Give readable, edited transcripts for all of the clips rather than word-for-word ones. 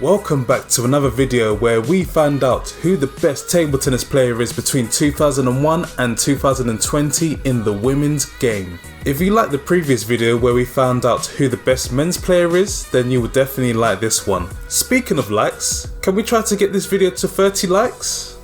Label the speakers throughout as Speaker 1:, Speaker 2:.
Speaker 1: Welcome back to another video where we find out who the best table tennis player is between 2001 and 2020 in the women's game. If you liked the previous video where we found out who the best men's player is, then you will definitely like this one. Speaking of likes, can we try to get this video to 30 likes?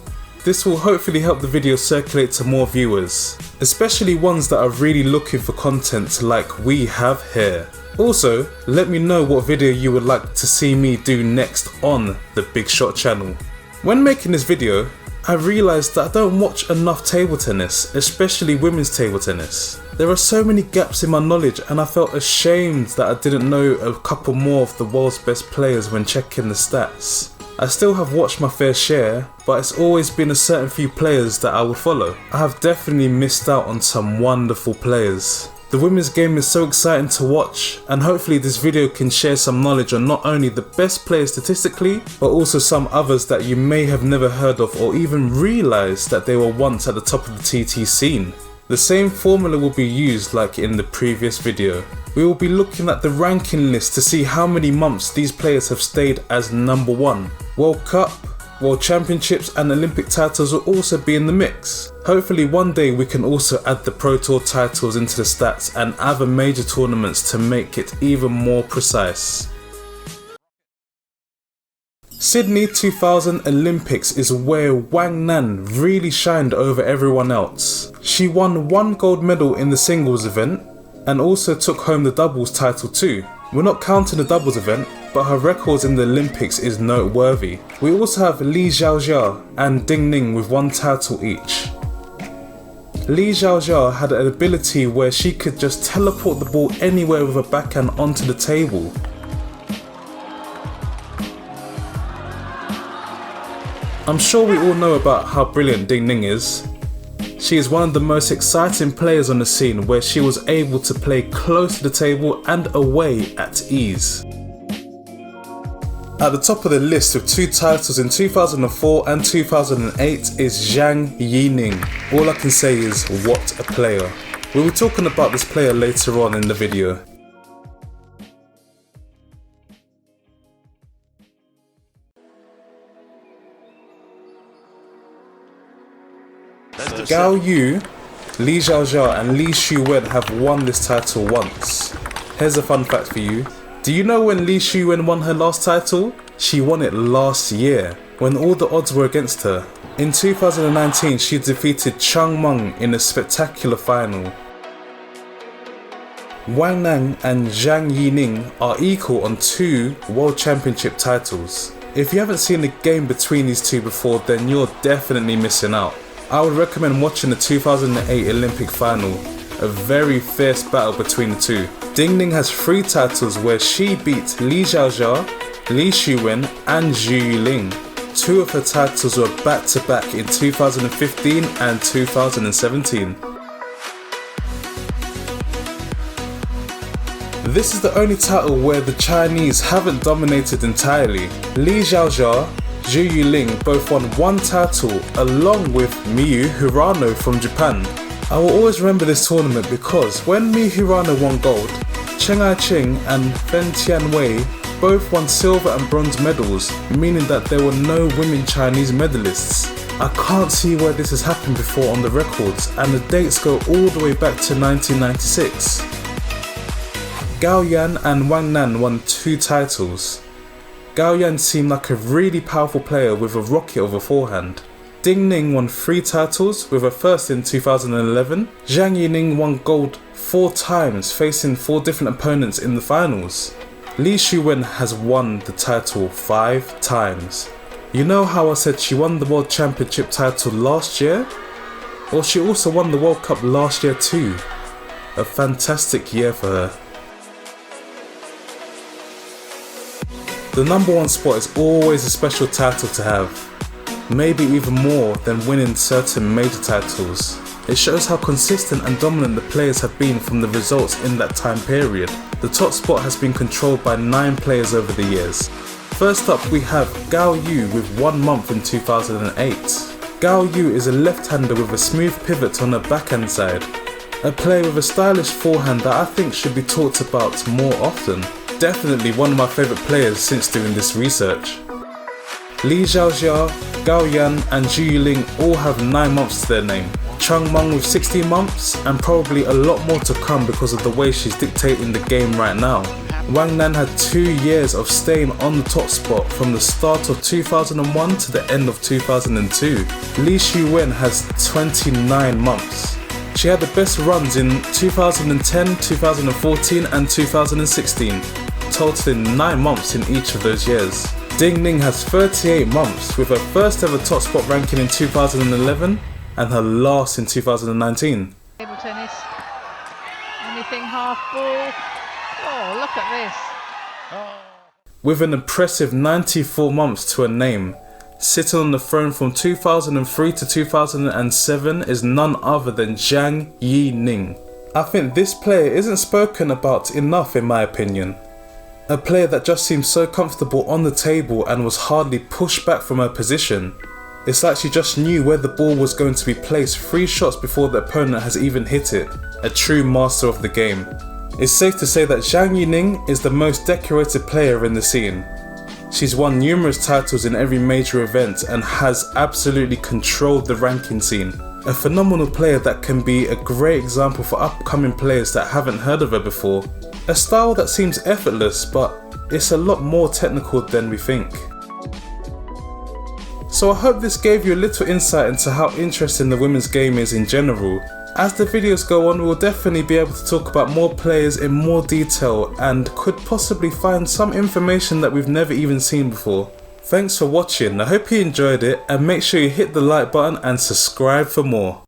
Speaker 1: This will hopefully help the video circulate to more viewers, especially ones that are really looking for content like we have here. Also, let me know what video you would like to see me do next on the Big Shot channel. When making this video, I realised that I don't watch enough table tennis, especially women's table tennis. There are so many gaps in my knowledge and I felt ashamed that I didn't know a couple more of the world's best players when checking the stats. I still have watched my fair share, but it's always been a certain few players that I will follow. I have definitely missed out on some wonderful players. The women's game is so exciting to watch, and hopefully this video can share some knowledge on not only the best players statistically, but also some others that you may have never heard of or even realised that they were once at the top of the TT scene. The same formula will be used like in the previous video. We will be looking at the ranking list to see how many months these players have stayed as number one. World Cup, World Championships and Olympic titles will also be in the mix. Hopefully one day we can also add the Pro Tour titles into the stats and other major tournaments to make it even more precise. Sydney 2000 Olympics is where Wang Nan really shined over everyone else. She won one gold medal in the singles event and also took home the doubles title too. We're not counting the doubles event, but her records in the Olympics is noteworthy. We also have Li Xiaojia and Ding Ning with one title each. Li Xiaojia had an ability where she could just teleport the ball anywhere with her backhand onto the table. I'm sure we all know about how brilliant Ding Ning is. She is one of the most exciting players on the scene where she was able to play close to the table and away at ease. At the top of the list with two titles in 2004 and 2008 is Zhang Yining. All I can say is, what a player. We'll be talking about this player later on in the video. Gao Yu, Li Xiaojia and Li Shuwen have won this title once. Here's a fun fact for you. Do you know when Li Shuwen won her last title? She won it last year, when all the odds were against her. In 2019, she defeated Chang Meng in a spectacular final. Wang Nan and Zhang Yining are equal on 2 World Championship titles. If you haven't seen a game between these two before, then you're definitely missing out. I would recommend watching the 2008 Olympic final, a very fierce battle between the two. Ding Ning has 3 titles where she beat Li Xiaojia, Li Shuwen and Zhu Yuling. 2 of her titles were back-to-back in 2015 and 2017. This is the only title where the Chinese haven't dominated entirely. Li Xiaojia, Zhu Yuling both won 1 title along with Miyu Hirano from Japan. I will always remember this tournament because when Miyu Hirano won gold, Cheng Ai-ching and Fen Tianwei both won silver and bronze medals, meaning that there were no women Chinese medalists. I can't see where this has happened before on the records, and the dates go all the way back to 1996. Gao Yan and Wang Nan won 2 titles. Gao Yan seemed like a really powerful player with a rocket of a forehand. Ding Ning won 3 titles, with her first in 2011. Zhang Yining won gold 4 times, facing 4 different opponents in the finals. Li Shuwen has won the title 5 times. You know how I said she won the World Championship title last year? Well, she also won the World Cup last year too. A fantastic year for her. The number 1 spot is always a special title to have, maybe even more than winning certain major titles. It shows how consistent and dominant the players have been from the results in that time period. The top spot has been controlled by 9 players over the years. First up we have Gao Yu with 1 month in 2008. Gao Yu is a left-hander with a smooth pivot on her backhand side. A player with a stylish forehand that I think should be talked about more often. definitely one of my favourite players since doing this research. Li Xiaojia, Gao Yan and Zhu Yuling all have 9 months to their name. Chang Meng with 16 months and probably a lot more to come because of the way she's dictating the game right now. Wang Nan had 2 years of staying on the top spot from the start of 2001 to the end of 2002. Li Xuwen has 29 months. She had the best runs in 2010, 2014 and 2016, totaling 9 months in each of those years. Ding Ning has 38 months with her first ever top spot ranking in 2011 and her last in 2019.
Speaker 2: Table tennis. Anything half ball. Oh, look at this. Oh.
Speaker 1: With an impressive 94 months to her name, sitting on the throne from 2003 to 2007 is none other than Zhang Yining. I think this player isn't spoken about enough in my opinion. A player that just seems so comfortable on the table and was hardly pushed back from her position. It's like she just knew where the ball was going to be placed 3 shots before the opponent has even hit it. A true master of the game. It's safe to say that Zhang Yining is the most decorated player in the scene. She's won numerous titles in every major event and has absolutely controlled the ranking scene. A phenomenal player that can be a great example for upcoming players that haven't heard of her before. A style that seems effortless, but it's a lot more technical than we think. So I hope this gave you a little insight into how interesting the women's game is in general. As the videos go on, we'll definitely be able to talk about more players in more detail and could possibly find some information that we've never even seen before. Thanks for watching, I hope you enjoyed it and make sure you hit the like button and subscribe for more.